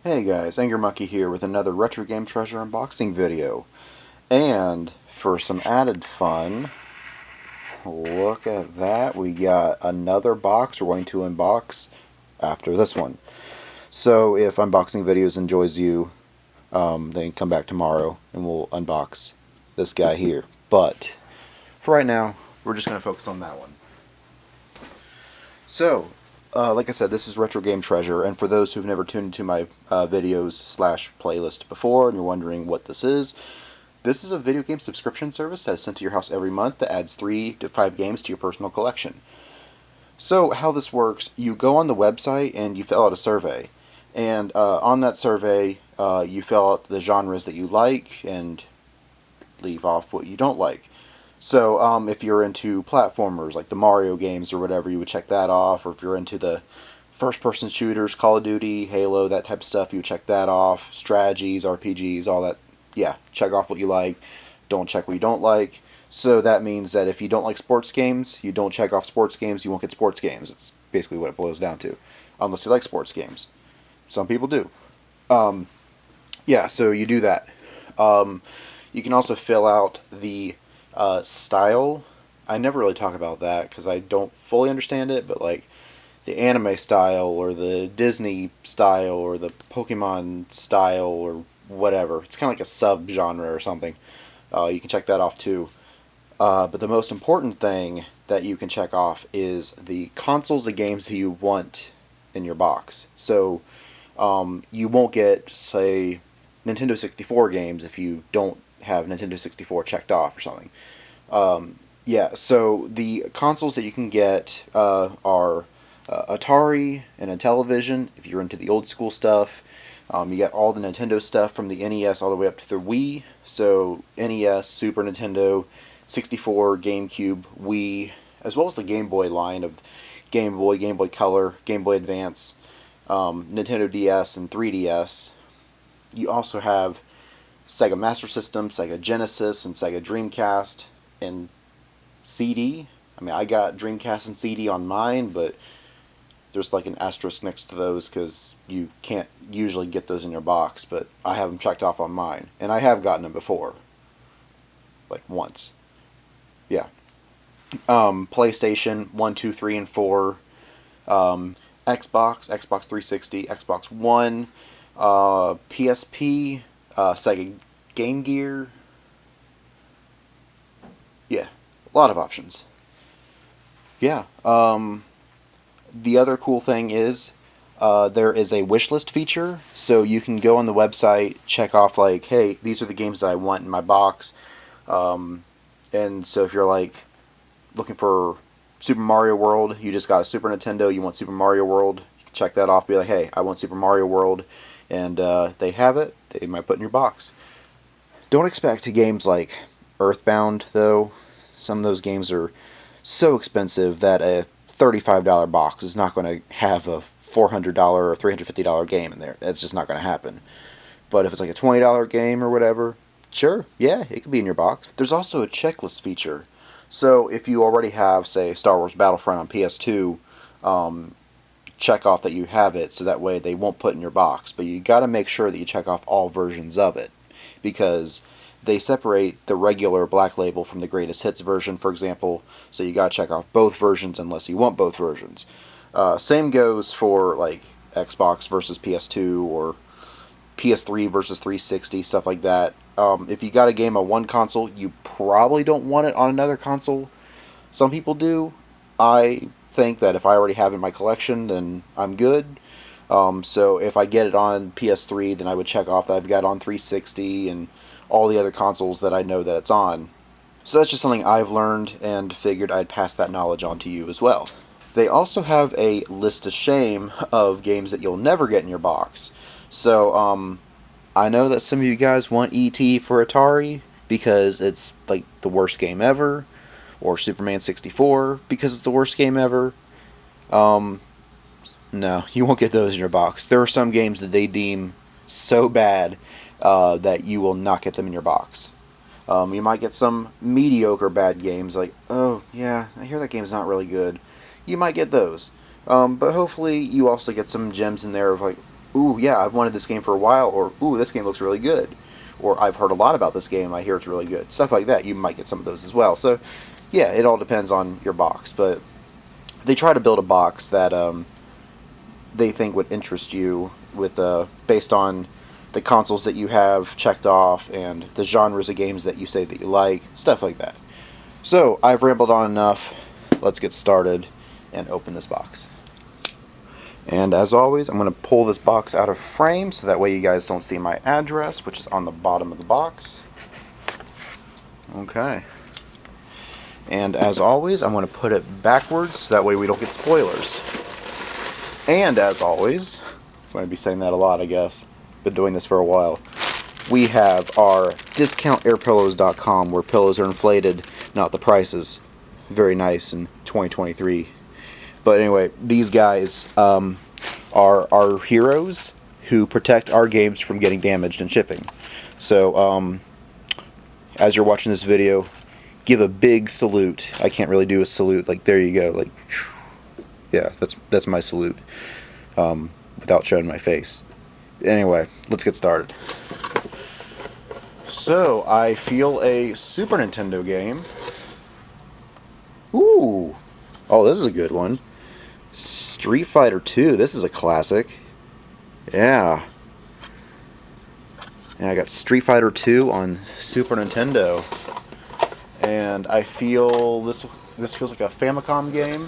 Hey guys, AngryMonkey here with another Retro Game Treasure unboxing video. And for some added fun, look at that. We got another box we're going to unbox after this one. So if unboxing videos enjoys you, then come back tomorrow and we'll unbox this guy here. But for right now, we're just going to focus on that one. So, like I said, this is Retro Game Treasure, and for those who've never tuned into my videos / playlist before and you're wondering what this is a video game subscription service that is sent to your house every month that adds 3 to 5 games to your personal collection. So how this works, you go on the website and you fill out a survey, and on that survey you fill out the genres that you like and leave off what you don't like. So if you're into platformers like the Mario games or whatever, you would check that off. Or if you're into the first-person shooters, Call of Duty, Halo, that type of stuff, you would check that off. Strategies, RPGs, all that. Yeah, check off what you like. Don't check what you don't like. So that means that if you don't like sports games, you don't check off sports games, you won't get sports games. It's basically what it boils down to. Unless you like sports games. Some people do. Yeah, so you do that. You can also fill out the style. I never really talk about that because I don't fully understand it, but like the anime style or the Disney style or the Pokemon style or whatever. It's kind of like a sub-genre or something. You can check that off too. But the most important thing that you can check off is the consoles of games that you want in your box. So you won't get, say, Nintendo 64 games if you don't have Nintendo 64 checked off or something. Yeah, so the consoles that you can get are Atari and a television, if you're into the old school stuff. You got all the Nintendo stuff from the NES all the way up to the Wii. So NES, Super Nintendo, 64, GameCube, Wii, as well as the Game Boy line of Game Boy, Game Boy Color, Game Boy Advance, Nintendo DS, and 3DS. You also have Sega Master System, Sega Genesis, and Sega Dreamcast, and CD. I mean, I got Dreamcast and CD on mine, but there's like an asterisk next to those because you can't usually get those in your box, but I have them checked off on mine, and I have gotten them before. Like once. Yeah. PlayStation 1, 2, 3, and 4. Xbox, Xbox 360, Xbox One, PSP, Sega Game Gear. Yeah, a lot of options. Yeah. The other cool thing is there is a wishlist feature, so you can go on the website, check off like, hey, these are the games that I want in my box. And so if you're like looking for Super Mario World, you just got a Super Nintendo, you want Super Mario World, you can check that off, be like, hey, I want Super Mario World, and they have it, they might put in your box. Don't expect games like Earthbound, though. Some of those games are so expensive that a $35 box is not going to have a $400 or $350 game in there. That's just not going to happen. But if it's like a $20 game or whatever, sure, yeah, it could be in your box. There's also a checklist feature. So if you already have, say, Star Wars Battlefront on PS2, check off that you have it so that way they won't put it in your box. But you got to make sure that you check off all versions of it, because they separate the regular Black Label from the Greatest Hits version, for example, so you gotta check off both versions unless you want both versions. Same goes for like Xbox versus PS2 or PS3 versus 360, stuff like that. If you got a game on one console, you probably don't want it on another console. Some people do. I think that if I already have it in my collection, then I'm good. So if I get it on PS3, then I would check off that I've got it on 360 and all the other consoles that I know that it's on. So that's just something I've learned and figured I'd pass that knowledge on to you as well. They also have a list of shame of games that you'll never get in your box. So I know that some of you guys want E.T. for Atari because it's like the worst game ever, or Superman 64 because it's the worst game ever. No, you won't get those in your box. There are some games that they deem so bad that you will not get them in your box. You might get some mediocre bad games like, oh yeah, I hear that game's not really good. You might get those. But hopefully you also get some gems in there of like, ooh, yeah, I've wanted this game for a while, or ooh, this game looks really good, or I've heard a lot about this game, I hear it's really good. Stuff like that, you might get some of those as well. So, yeah, it all depends on your box, but they try to build a box that they think would interest you with based on the consoles that you have checked off and the genres of games that you say that you like, stuff like that. So, I've rambled on enough. Let's get started and open this box. And as always, I'm going to pull this box out of frame so that way you guys don't see my address, which is on the bottom of the box. Okay. And as always, I'm going to put it backwards so that way we don't get spoilers. And as always, I'm going to be saying that a lot, I guess. Been doing this for a while. We have our discountairpillows.com where pillows are inflated, not the prices. Very nice in 2023. But anyway, these guys are our heroes who protect our games from getting damaged in shipping. So, as you're watching this video, give a big salute. I can't really do a salute. Like, there you go. Like, yeah, that's my salute. Without showing my face. Anyway, let's get started. So, I feel a Super Nintendo game. Ooh. Oh, this is a good one. Street Fighter 2. This is a classic. Yeah. And I got Street Fighter 2 on Super Nintendo. And I feel this feels like a Famicom game.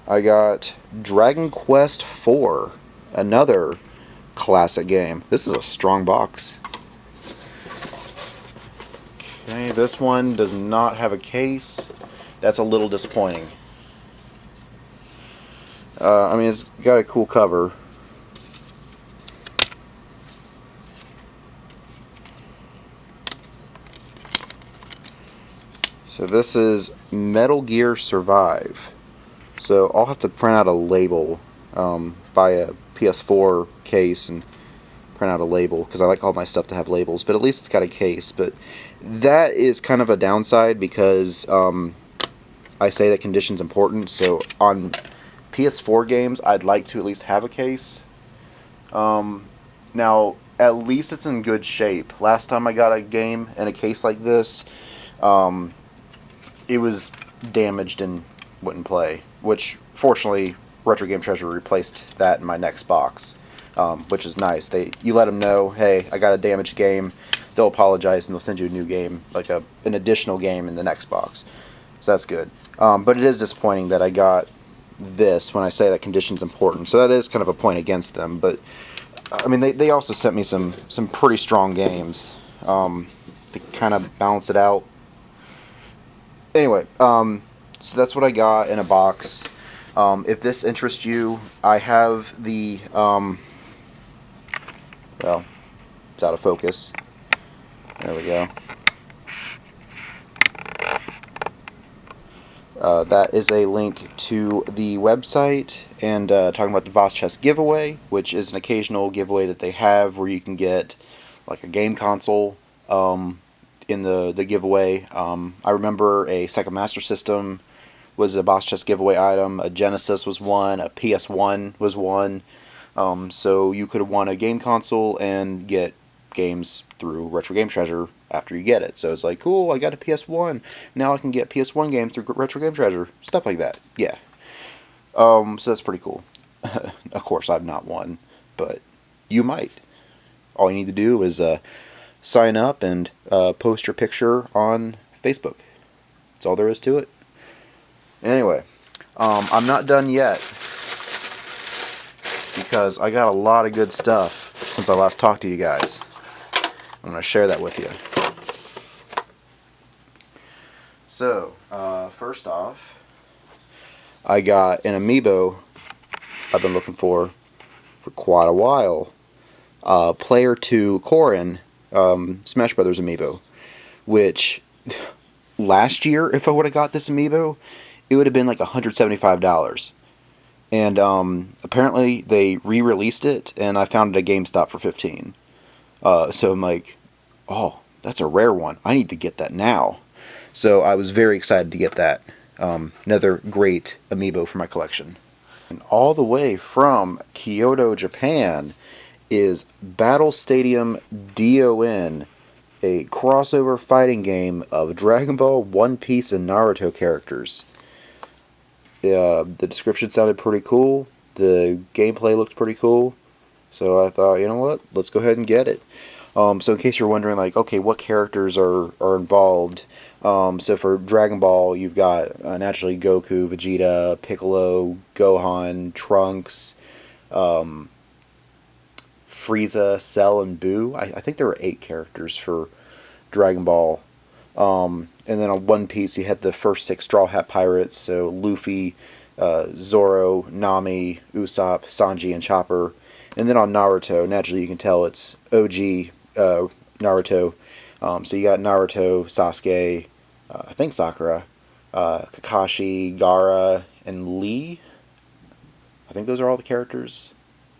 I got Dragon Quest 4, another classic game. This is a strong box. Okay, this one does not have a case. That's a little disappointing. I mean, it's got a cool cover. So this is Metal Gear Survive. So I'll have to print out a label, buy a PS4 case and print out a label, because I like all my stuff to have labels, but at least it's got a case. But that is kind of a downside because I say that condition's important, so on PS4 games, I'd like to at least have a case. Now, at least it's in good shape. Last time I got a game in a case like this, it was damaged and wouldn't play, which, fortunately, Retro Game Treasure replaced that in my next box, which is nice. You let them know, hey, I got a damaged game, they'll apologize and they'll send you a new game, like an additional game in the next box. So that's good. But it is disappointing that I got this when I say that condition's important. So that is kind of a point against them. But I mean, they also sent me some pretty strong games to kind of balance it out. Anyway, so that's what I got in a box. If this interests you, I have the well, it's out of focus. There we go. That is a link to the website and talking about the Boss Chest giveaway, which is an occasional giveaway that they have where you can get like a game console in the giveaway. I remember a Sega Master System was a Boss Chest giveaway item, a Genesis was one, a PS1 was one. So you could have won a game console and get games through Retro Game Treasure after you get it. So it's like, cool, I got a PS1. Now I can get PS1 games through Retro Game Treasure. Stuff like that. Yeah. So that's pretty cool. Of course, I've not won, but you might. All you need to do is sign up and post your picture on Facebook. That's all there is to it. Anyway, I'm not done yet because I got a lot of good stuff since I last talked to you guys. I'm going to share that with you. So, first off, I got an amiibo I've been looking for quite a while. Player 2 Corrin, Smash Brothers amiibo, which last year, if I would have got this amiibo, it would have been like $175. And apparently they re-released it, and I found it at GameStop for $15. So I'm like, oh, that's a rare one. I need to get that now. So I was very excited to get that. Another great amiibo for my collection. And all the way from Kyoto, Japan, is Battle Stadium DON, a crossover fighting game of Dragon Ball, One Piece, and Naruto characters. The description sounded pretty cool. The gameplay looked pretty cool. So I thought, you know what, let's go ahead and get it. So in case you're wondering, like, okay, what characters are involved? So for Dragon Ball, you've got naturally Goku, Vegeta, Piccolo, Gohan, Trunks, Frieza, Cell, and Boo. I think there were 8 characters for Dragon Ball. And then on One Piece, you had the first 6 Straw Hat Pirates, so Luffy, Zoro, Nami, Usopp, Sanji, and Chopper. And then on Naruto, naturally you can tell it's OG Naruto. So you got Naruto, Sasuke, I think Sakura, Kakashi, Gaara, and Lee. I think those are all the characters.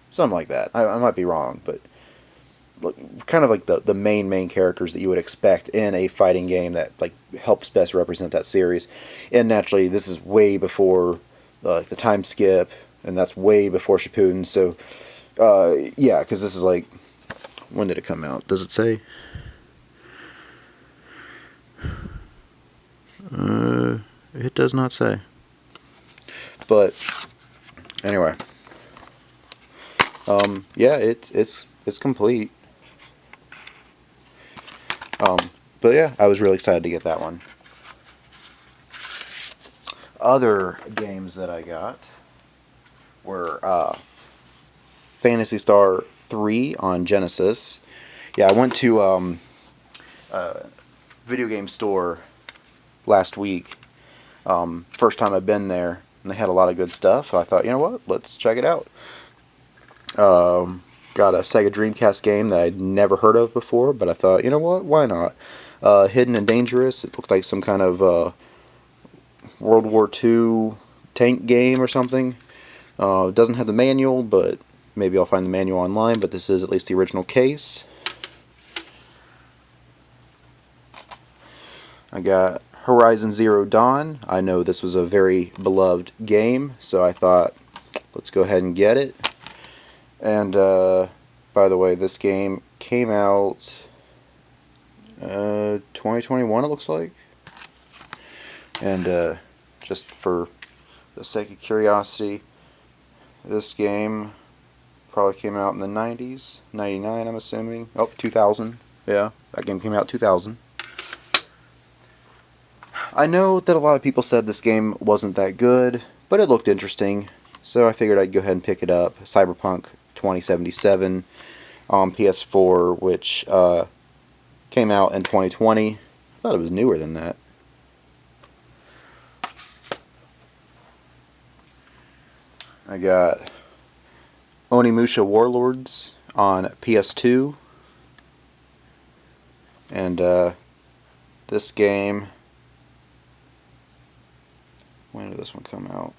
Something like that. I might be wrong, but kind of like the main characters that you would expect in a fighting game that like helps best represent that series. And naturally, this is way before the time skip, and that's way before Shippuden. So yeah, because this is like, when did it come out? Does it say? It does not say. But anyway, yeah, it's complete. But yeah, I was really excited to get that one. Other games that I got were Phantasy Star 3 on Genesis. Yeah, I went to video game store last week. First time I've been there, and they had a lot of good stuff. So I thought, you know what, let's check it out. Got a Sega Dreamcast game that I'd never heard of before, but I thought, you know what, why not? Hidden and Dangerous. It looked like some kind of World War II tank game or something. It doesn't have the manual, but maybe I'll find the manual online, but this is at least the original case. I got Horizon Zero Dawn. I know this was a very beloved game, so I thought, let's go ahead and get it. And by the way, this game came out 2021, it looks like. And just for the sake of curiosity, this game probably came out in the 90s, 99 I'm assuming. Oh, 2000, yeah, that game came out 2000. I know that a lot of people said this game wasn't that good, but it looked interesting, so I figured I'd go ahead and pick it up. Cyberpunk 2077 on PS4, which came out in 2020. I thought it was newer than that. I got Onimusha Warlords on PS2. And this game, when did this one come out?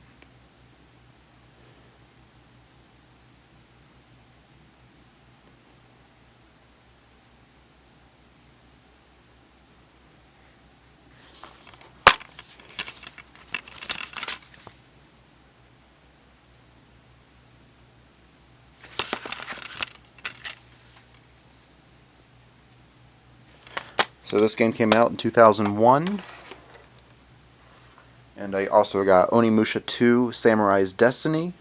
So this game came out in 2001. And I also got Onimusha 2 Samurai's Destiny.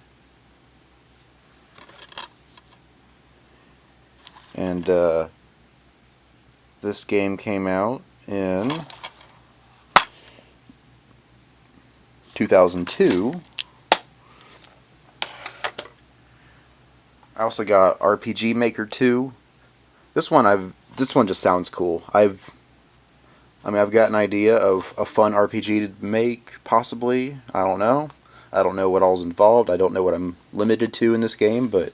And this game came out in 2002. I also got RPG Maker 2. This one just sounds cool. I've got an idea of a fun RPG to make, possibly. I don't know. I don't know what all's involved. I don't know what I'm limited to in this game, but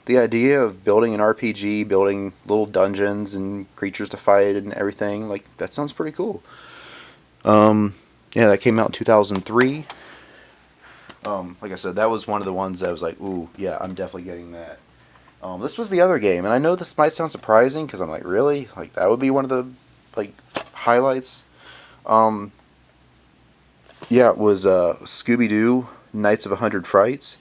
the idea of building an RPG, building little dungeons and creatures to fight and everything, like, that sounds pretty cool. Yeah, that came out in 2003. Like I said, that was one of the ones that I was like, ooh, yeah, I'm definitely getting that. This was the other game, and I know this might sound surprising, because I'm like, really? Like, that would be one of the, like, highlights. Yeah, it was Scooby-Doo Knights of 100 Frights.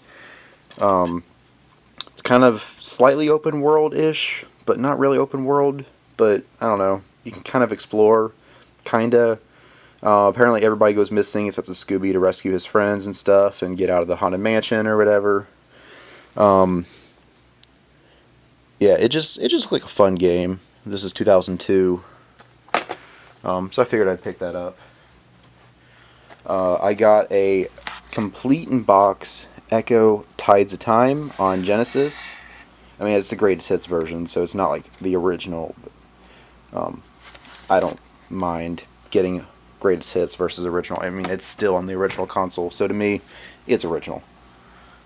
It's kind of slightly open world-ish, but not really open world. But I don't know. You can kind of explore, kinda. Apparently everybody goes missing except the Scooby to rescue his friends and stuff and get out of the haunted mansion or whatever. Yeah, it just looked like a fun game. This is 2002, so I figured I'd pick that up. I got a complete in box Echo Tides of Time on Genesis. I mean, it's the greatest hits version, so it's not like the original. But, I don't mind getting greatest hits versus original. I mean, it's still on the original console, so to me, it's original.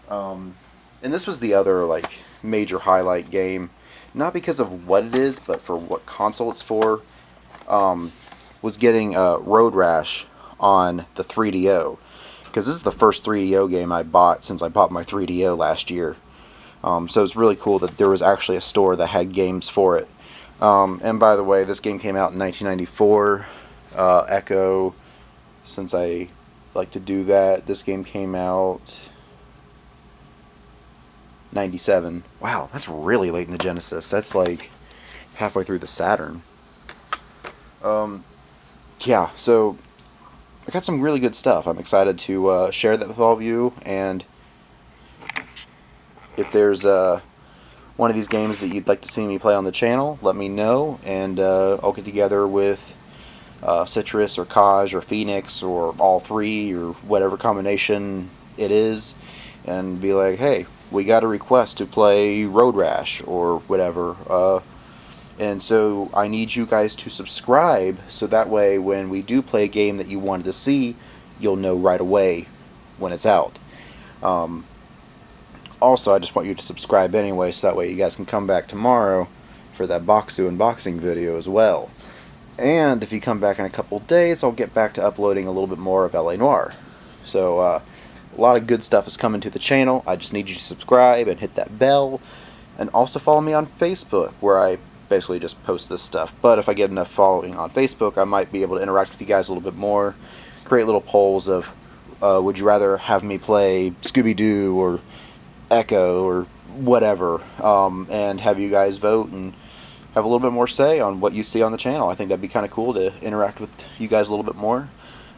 And this was the other like major highlight game, not because of what it is, but for what console it's for. Was getting Road Rash on the 3DO, because this is the first 3DO game I bought since I bought my 3DO last year. So it's really cool that there was actually a store that had games for it. And by the way, this game came out in 1994. Echo, since I like to do that, this game came out 97. Wow, that's really late in the Genesis. That's like halfway through the Saturn. Yeah, so I got some really good stuff. I'm excited to share that with all of you, and if there's one of these games that you'd like to see me play on the channel, let me know, and I'll get together with Citrus or Kaj or Phoenix or all three or whatever combination it is, and be like, hey, we got a request to play Road Rash or whatever, and so I need you guys to subscribe, so that way when we do play a game that you wanted to see, you'll know right away when it's out. Also, I just want you to subscribe anyway, so that way you guys can come back tomorrow for that Boxu unboxing video as well. And if you come back in a couple days, I'll get back to uploading a little bit more of LA Noire. So, a lot of good stuff is coming to the channel. I just need you to subscribe and hit that bell. And also follow me on Facebook, where I basically just post this stuff. But if I get enough following on Facebook, I might be able to interact with you guys a little bit more. Create little polls of, would you rather have me play Scooby-Doo or Echo or whatever, and have you guys vote and have a little bit more say on what you see on the channel. I think that'd be kind of cool to interact with you guys a little bit more.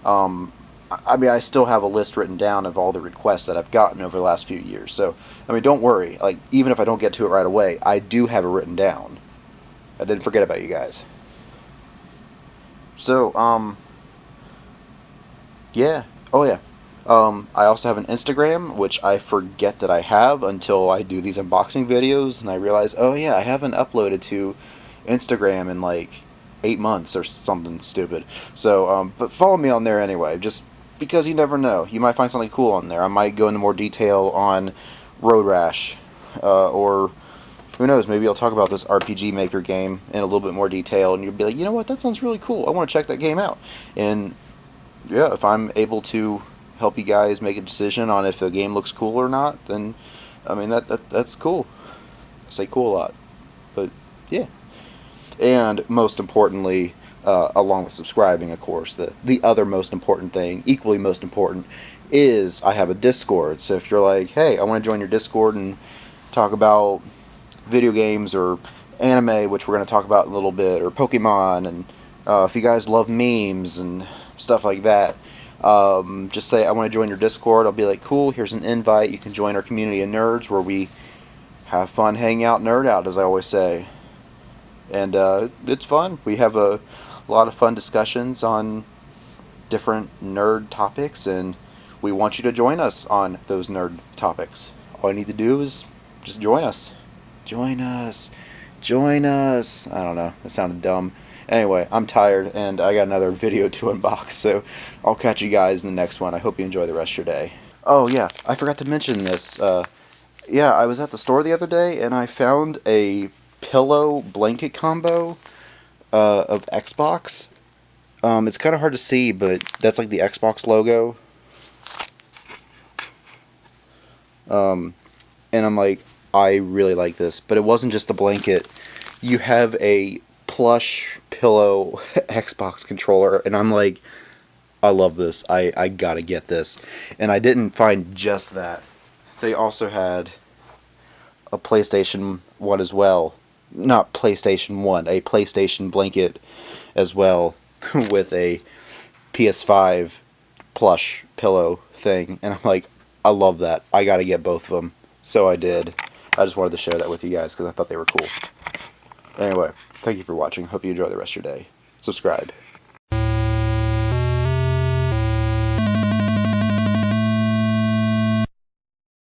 I mean, I still have a list written down of all the requests that I've gotten over the last few years. So, I mean, don't worry. Like, even if I don't get to it right away, I do have it written down. I didn't forget about you guys. So, yeah. Oh, yeah. I also have an Instagram, which I forget that I have until I do these unboxing videos, and I realize, oh yeah, I haven't uploaded to Instagram in like 8 months or something stupid. So, but follow me on there anyway, just because you never know. You might find something cool on there. I might go into more detail on Road Rash, or who knows, maybe I'll talk about this RPG Maker game in a little bit more detail, and you'll be like, you know what, that sounds really cool. I want to check that game out. And yeah, if I'm able to help you guys make a decision on if a game looks cool or not, then I mean that's cool. I say cool a lot, but yeah. And most importantly, along with subscribing, of course, the other most important thing, equally most important, is I have a Discord. So if you're like, hey, I want to join your Discord and talk about video games or anime, which we're going to talk about in a little bit, or Pokemon, and if you guys love memes and stuff like that, just say I want to join your Discord. I'll be like, cool, here's an invite. You can join our community of nerds where we have fun, hang out, nerd out, as I always say. And it's fun. We have a lot of fun discussions on different nerd topics, and we want you to join us on those nerd topics. All you need to do is just join us. Join us. Join us. I don't know. That sounded dumb. Anyway, I'm tired, and I got another video to unbox, so I'll catch you guys in the next one. I hope you enjoy the rest of your day. Oh, yeah, I forgot to mention this. Yeah, I was at the store the other day, and I found a pillow blanket combo of Xbox. It's kind of hard to see, but that's like the Xbox logo. And I'm like, I really like this. But it wasn't just a blanket. You have a plush pillow Xbox controller, and I'm like, I love this. I gotta get this. And I didn't find just that. They also had a PlayStation 1 as well. Not PlayStation 1, a PlayStation blanket as well with a PS5 plush pillow thing. And I'm like, I love that. I gotta get both of them. So I did. I just wanted to share that with you guys because I thought they were cool. Anyway, thank you for watching. Hope you enjoy the rest of your day. Subscribe.